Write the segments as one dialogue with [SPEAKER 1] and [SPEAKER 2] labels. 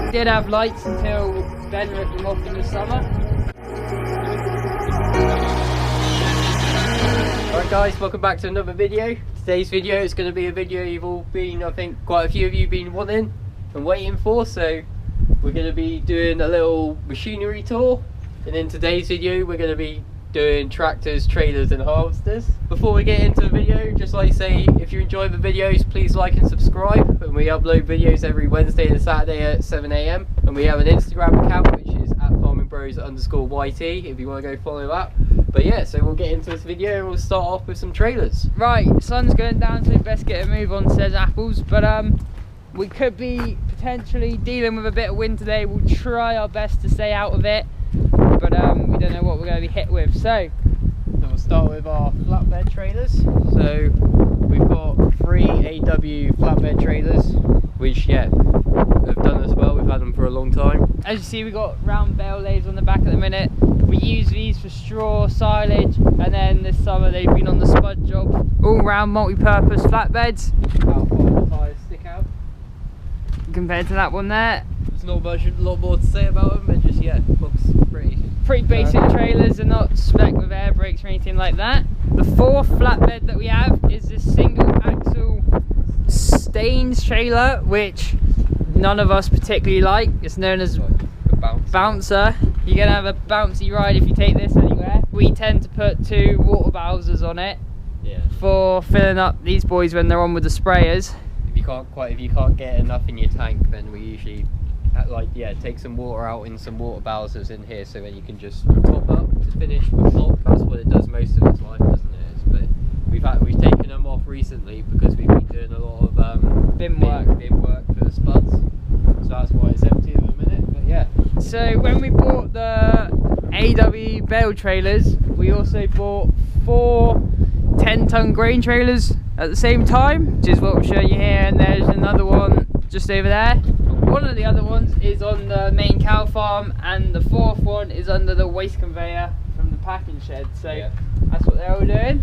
[SPEAKER 1] It did have lights until Ben ripped them off in the summer. Alright guys, welcome back to another video. Today's video is going to be a video you've all been, I think quite a few of you have been wanting and waiting for. So we're going to be doing a little machinery tour, and in today's video we're going to be doing tractors, trailers and harvesters. Before we get into the video, just like to say, if you enjoy the videos, please like and subscribe. And we upload videos every Wednesday and Saturday at 7 AM, and we have an Instagram account which is at farmingbros_YT if you want to go follow that. But yeah, so we'll get into this video and we'll start off with some trailers. Right, sun's going down, so we best get a move on, says Apples. But we could be potentially dealing with a bit of wind today. We'll try our best to stay out of it, but we don't know what we're going to be hit with. So we'll start with our flatbed trailers. So we've got 3 AW flatbed trailers, which yeah, have done us well. We've had them for a long time. As you see, we've got round bale lathes on the back at the minute. We use these for straw, silage, and then this summer they've been on the spud job. All round multi-purpose flatbeds. How far the tyres stick out compared to that one there. There's not much, a lot more to say about them, but just yeah, looks pretty basic trailers. They're not spec with air brakes or anything like that. The fourth flatbed that we have is this single axle Staines trailer, which none of us particularly like. It's known as bouncer. You're gonna have a bouncy ride if you take this anywhere. We tend to put 2 water bowsers on it, yeah, for filling up these boys when they're on with the sprayers. If you can't get enough in your tank, then we usually take some water out in some water bowsers in here, so then you can just top up to finish with block. That's what it does most of its life, doesn't it? But we've taken them off recently because we've been doing a lot of bin work for the spuds, so that's why it's empty at the minute. But yeah. So when we bought the AW bale trailers, we also bought 4 10-ton grain trailers at the same time, which is what we're showing you here. And there's another one just over there. One of the other ones is on the main cow farm, and the 4th one is under the waste conveyor from the packing shed. So yeah, that's what they're all doing.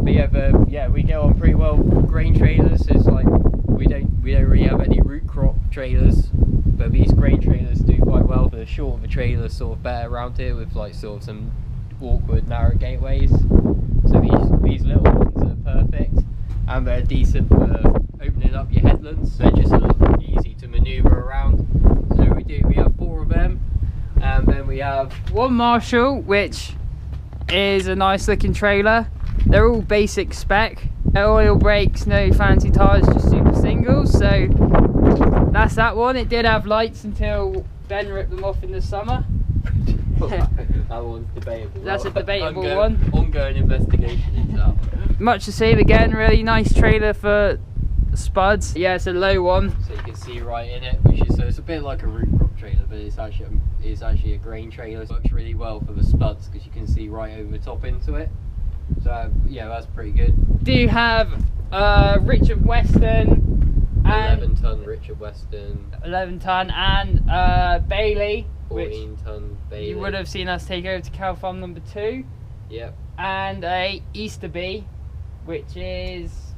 [SPEAKER 1] But yeah, we get on pretty well. Grain trailers is like we don't really have any root crop trailers, but these grain trailers do quite well. The short of a trailer sort of better around here with like sort of some awkward narrow gateways. So these little ones are perfect, and they're decent for opening up your headlands. They're just a little easy to manoeuvre around. So we have 4 of them, and then we have 1 Marshall, which is a nice looking trailer. They're all basic spec. No oil brakes, no fancy tyres, just super singles. So that's that one. It did have lights until Ben ripped them off in the summer. That one's debatable. That's a debatable one. Ongoing investigation into that one. Much the same again, really nice trailer for spuds. Yeah, it's a low one, so you can see right in it, so it's a bit like a root crop trailer, but it's actually a grain trailer. It works really well for the spuds because you can see right over the top into it. So yeah, that's pretty good. Do you have Richard Weston, 11-ton Richard Weston, 11-ton, and Bailey, 14-ton Bailey. You would have seen us take over to cow farm number 2. Yep. And a Easterby, which is,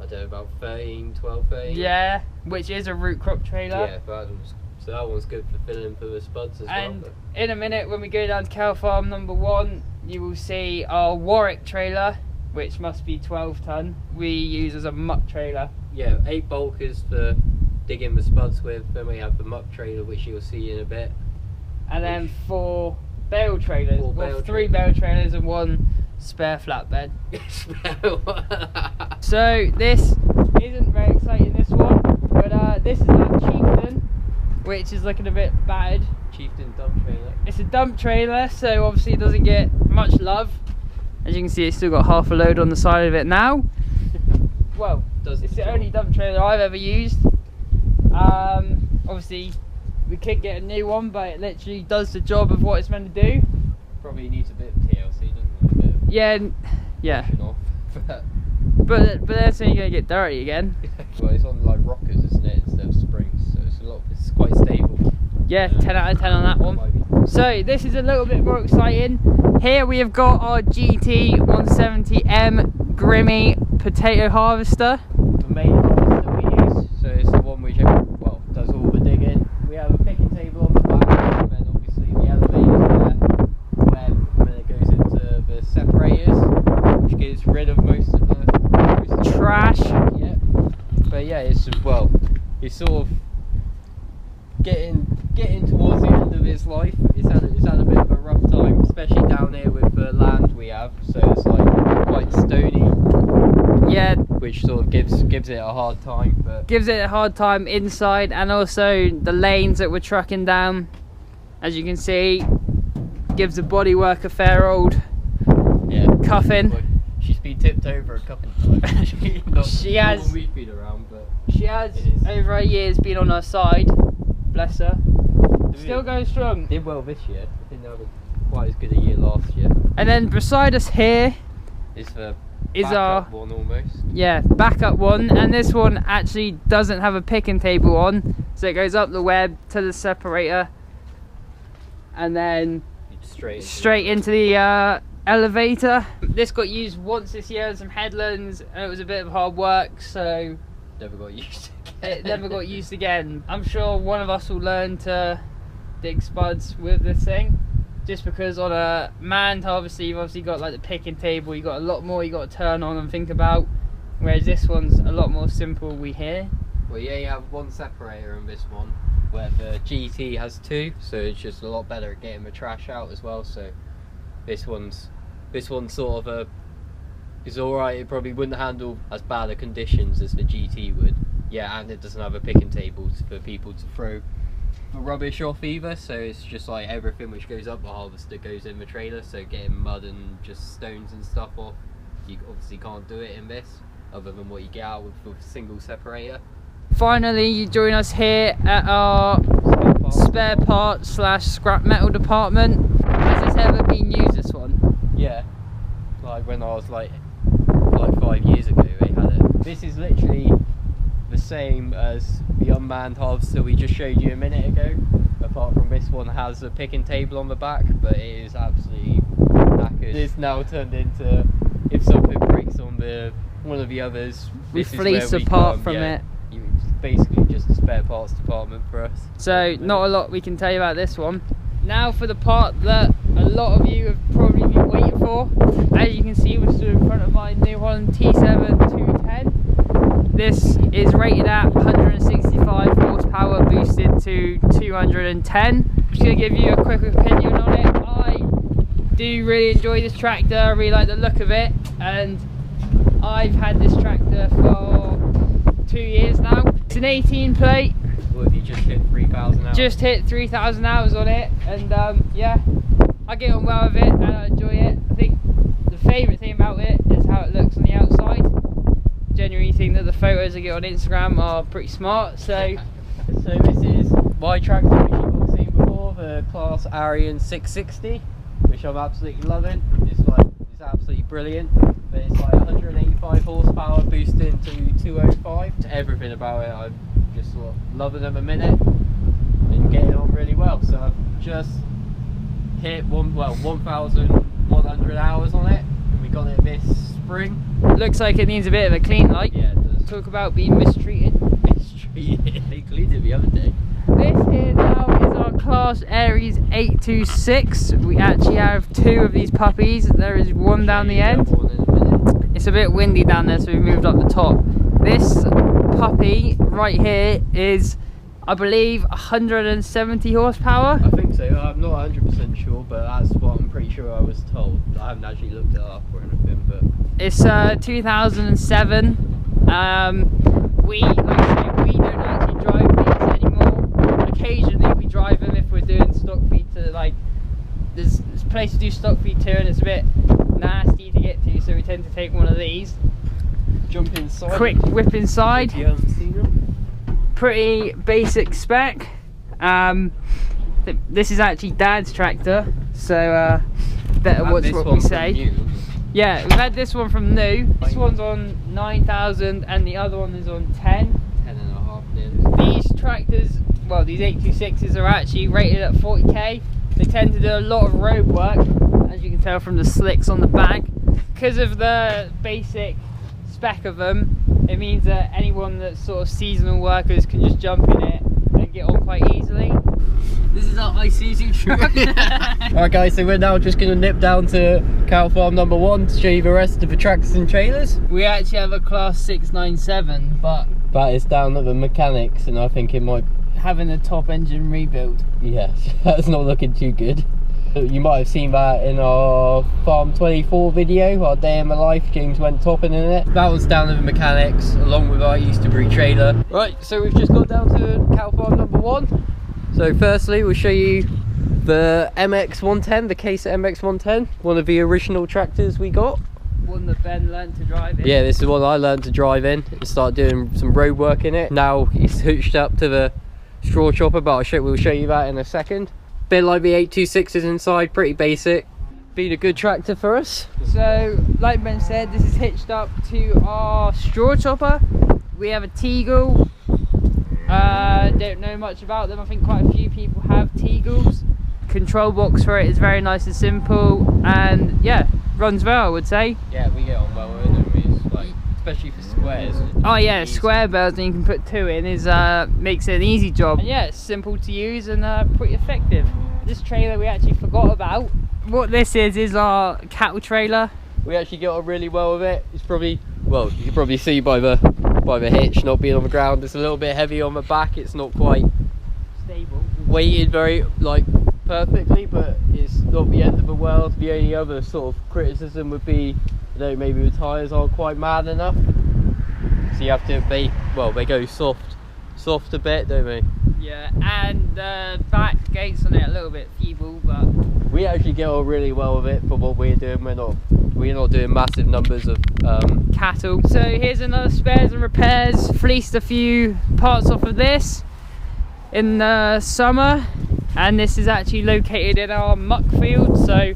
[SPEAKER 1] I don't know, about 12, 13. Yeah, which is a root crop trailer. Yeah, so that one's good for filling for the spuds as well. And in a minute, when we go down to cow farm number 1, you will see our Warwick trailer, which must be 12-ton. We use as a muck trailer. Yeah, 8 bulkers for digging the spuds with. Then we have the muck trailer, which you'll see in a bit. And then 4 bale trailers. 3 bale trailers and 1 spare flatbed. So this isn't very exciting, this one, but this is our Chieftain, which is looking a bit battered. Chieftain dump trailer. It's a dump trailer, so obviously it doesn't get much love. As you can see, it's still got half a load on the side of it now. Well, it's the only dump trailer I've ever used. Obviously we could get a new one, but it literally does the job of what it's meant to do. Probably needs a bit of TLC, doesn't it? Yeah. But that's only going to get dirty again. Well, it's on like rockers, isn't it, instead of springs, so it's quite stable. Yeah, 10 out of 10 on that one. So this is a little bit more exciting. Here we have got our GT 170M Grimmy potato harvester. The main harvester we use, so it's the one which does all the digging But yeah, it's sort of getting towards the end of its life. It's had a bit of a rough time, especially down here with the land we have. So it's like quite stony.
[SPEAKER 2] Yeah,
[SPEAKER 1] which sort of gives it a hard time. But
[SPEAKER 2] gives it a hard time inside, and also the lanes that we're trucking down, as you can see, gives the bodywork a fair old cuffing.
[SPEAKER 1] She's been tipped over a couple of times.
[SPEAKER 2] She has.
[SPEAKER 1] When we've been around, but
[SPEAKER 2] she has over a year's been on her side. Bless her. Still going strong.
[SPEAKER 1] Did well this year. Didn't have quite as good a year last year.
[SPEAKER 2] And then beside us here
[SPEAKER 1] is the
[SPEAKER 2] is our
[SPEAKER 1] one almost.
[SPEAKER 2] Yeah, backup one, and this one actually doesn't have a picking table on, so it goes up the web to the separator, and then straight into the elevator. This got used once this year on some headlands, and it was a bit of hard work, so
[SPEAKER 1] never got used again.
[SPEAKER 2] It never got used again. I'm sure one of us will learn to dig spuds with this thing, just because on a manned harvester you've obviously got like the picking table, you've got a lot more you got to turn on and think about, whereas this one's a lot more simple, we hear.
[SPEAKER 1] Well, yeah, you have one separator in this one, where the GT has two, so it's just a lot better at getting the trash out as well. So this one's sort of is alright. It probably wouldn't handle as bad a conditions as the GT would. Yeah, and it doesn't have a picking table for people to throw the rubbish off either, so it's just like everything which goes up the harvester goes in the trailer, so getting mud and just stones and stuff off, you obviously can't do it in this, other than what you get out with the single separator.
[SPEAKER 2] Finally, you join us here at our spare parts / scrap metal department. Has this ever been used, this one?
[SPEAKER 1] Yeah, like when I was like 5 years ago they had it. This is literally the same as the unmanned harvester we just showed you a minute ago, apart from this one has a picking table on the back, but it is absolutely knackered. It's now turned into, if something breaks on one of the others,
[SPEAKER 2] we fleece apart from it.
[SPEAKER 1] It's basically just a spare parts department for us.
[SPEAKER 2] So not a lot we can tell you about this one. Now for the part that a lot of you have probably been waiting for. As you can see, we're stood in front of my New Holland T7 210. This is rated at 165 horsepower, boosted to 210. I'm just going to give you a quick opinion on it. I do really enjoy this tractor, I really like the look of it, and I've had this tractor for 2 years now. It's an 18 plate.
[SPEAKER 1] Well, you just hit 3,000 hours.
[SPEAKER 2] Just hit 3,000 hours on it, and yeah, I get on well with it and I enjoy it. I think the favourite thing about it is how it looks on the outside. Genuinely think that the photos I get on Instagram are pretty smart. So
[SPEAKER 1] this is my tractor which you've all seen before, the Class Arian 660, which I'm absolutely loving. It's absolutely brilliant. But it's like 185 horsepower boosting to 205. Everything about it I'm just sort of loving them a minute and getting on really well. So I've just hit 1,100 hours on it, and we got it this spring.
[SPEAKER 2] Looks like it needs a bit of a clean, like.
[SPEAKER 1] Yeah, it does.
[SPEAKER 2] Talk about being mistreated.
[SPEAKER 1] They cleaned it the other day.
[SPEAKER 2] This here now is our Class Aries 826. We actually have two of these puppies. There is one down the end. It's a bit windy down there, so we've moved up the top. This puppy right here is, I believe, 170 horsepower.
[SPEAKER 1] I think so. I'm not 100% sure, but that's what I'm pretty sure I was told. I haven't actually looked it up or anything, but
[SPEAKER 2] it's 2007. We don't actually drive these anymore. Occasionally we drive them if we're doing stock feed to, like, there's a place to do stock feed to, and it's a bit nasty to get to, so we tend to take one of these.
[SPEAKER 1] Jump inside.
[SPEAKER 2] Quick whip inside.
[SPEAKER 1] If you haven't seen them.
[SPEAKER 2] Pretty basic spec. This is actually Dad's tractor, so better watch what we say. Yeah, we've had this one from new. This one's on 9,000 and the other one is on 10.
[SPEAKER 1] 10.5 nearly.
[SPEAKER 2] These tractors, well, these 826s are actually rated at 40k. They tend to do a lot of road work, as you can tell from the slicks on the back. Because of the basic spec of them, it means that anyone that's sort of seasonal workers can just jump in it and get on quite easily. This is our Isuzu truck.
[SPEAKER 1] Alright guys, so we're now just going to nip down to cow farm number 1 to show you the rest of the tractors and trailers.
[SPEAKER 2] We actually have a class 697, but
[SPEAKER 1] that is down at the mechanics, and I think it might...
[SPEAKER 2] having a top engine rebuild.
[SPEAKER 1] Yeah, that's not looking too good. You might have seen that in our Farm 24 video, our day in my life. James went topping in it. That was down at the mechanics, along with our Easterbury trailer. Right, so we've just got down to cow farm number 1. So firstly, we'll show you the MX110, the Case MX110, one of the original tractors we got.
[SPEAKER 2] One that Ben learned to drive in.
[SPEAKER 1] Yeah, this is one I learned to drive in and start doing some road work in it. Now it's hooked up to the straw chopper, but we'll show you that in a second. Bit like the 826s inside, pretty basic. Been a good tractor for us.
[SPEAKER 2] So, like Ben said, this is hitched up to our straw chopper. We have a Teagle. Don't know much about them. I think quite a few people have Teagles. Control box for it is very nice and simple, and yeah, runs well, I would say.
[SPEAKER 1] Yeah, we get on well with it. It's like, especially for squares.
[SPEAKER 2] Oh yeah, square bells, and you can put 2 in, is makes it an easy job. And yeah, it's simple to use and pretty effective. This trailer we actually forgot about. What this is our cattle trailer.
[SPEAKER 1] We actually get on really well with it. It's probably, well, you can probably see by the hitch not being on the ground. It's a little bit heavy on the back. It's not quite
[SPEAKER 2] stable,
[SPEAKER 1] weighted very perfectly, but it's not the end of the world. The only other sort of criticism would be, maybe the tyres aren't quite mad enough. So you have to, they go soft a bit, don't they?
[SPEAKER 2] Yeah, and the back gates on it a little bit feeble, but
[SPEAKER 1] we actually get on really well with it for what we're doing. We're not doing massive numbers of
[SPEAKER 2] cattle. So here's another spares and repairs. Fleeced a few parts off of this in the summer, and this is actually located in our muck field, so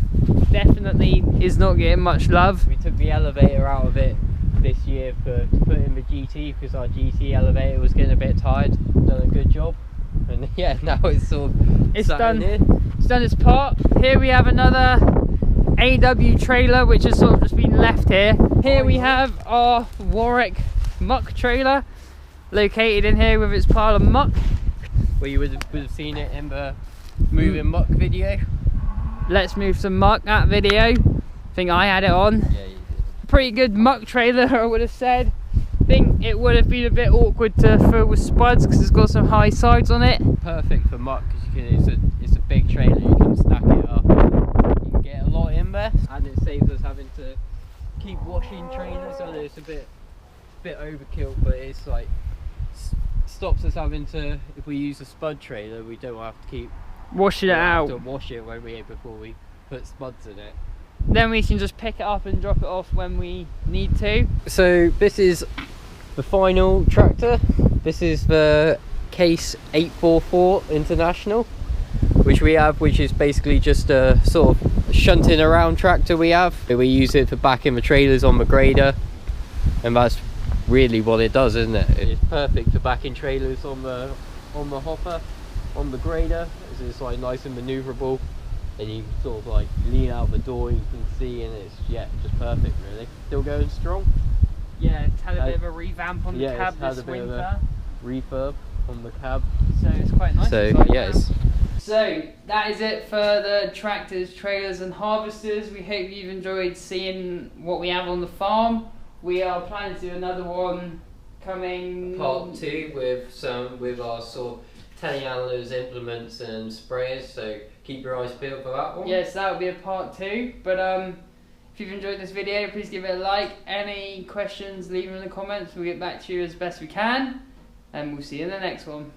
[SPEAKER 2] definitely is not getting much love.
[SPEAKER 1] We took the elevator out of it this year to put in the GT, because our GT elevator was getting a bit tired. Done a good job, and yeah, now it's sort of
[SPEAKER 2] it's done its part. Here we have another AW trailer which has sort of just been left here. Here we have our Warwick muck trailer located in here with its pile of muck.
[SPEAKER 1] Well, you would have seen it in the moving muck video.
[SPEAKER 2] Let's move some muck, that video. I think I had it on.
[SPEAKER 1] Yeah, you did.
[SPEAKER 2] Pretty good muck trailer, I would have said. I think it would have been a bit awkward to fill with spuds because it's got some high sides on it.
[SPEAKER 1] Perfect for muck because it's a big trailer. You can stack it up. You can get a lot in there, and it saves us having to keep washing trailers. So it's a bit overkill, but it's like stops us having to. If we use a spud trailer, we don't have to keep
[SPEAKER 2] washing it out.
[SPEAKER 1] To wash it before we put spuds in it.
[SPEAKER 2] Then we can just pick it up and drop it off when we need to.
[SPEAKER 1] So this is the final tractor. This is the Case 844 International, which we have, which is basically just a sort of shunting around tractor we have. We use it for backing the trailers on the grader, and that's really what it does, isn't it? It's perfect for backing trailers on the hopper, on the grader. It's like nice and maneuverable, and you can sort of like lean out the door, you can see, and it's just perfect really. Still going strong.
[SPEAKER 2] Yeah, it's had a bit of a revamp on the cab this winter.
[SPEAKER 1] Refurb on the cab,
[SPEAKER 2] so it's quite nice.
[SPEAKER 1] So yes.
[SPEAKER 2] So that is it for the tractors, trailers and harvesters. We hope you've enjoyed seeing what we have on the farm. We are planning to do another one coming
[SPEAKER 1] Part 2 with our sort of telehandlers, implements and sprayers, so keep your eyes peeled for that one.
[SPEAKER 2] Yes, that will be a part 2, but if you've enjoyed this video, please give it a like. Any questions, leave them in the comments. We'll get back to you as best we can, and we'll see you in the next one.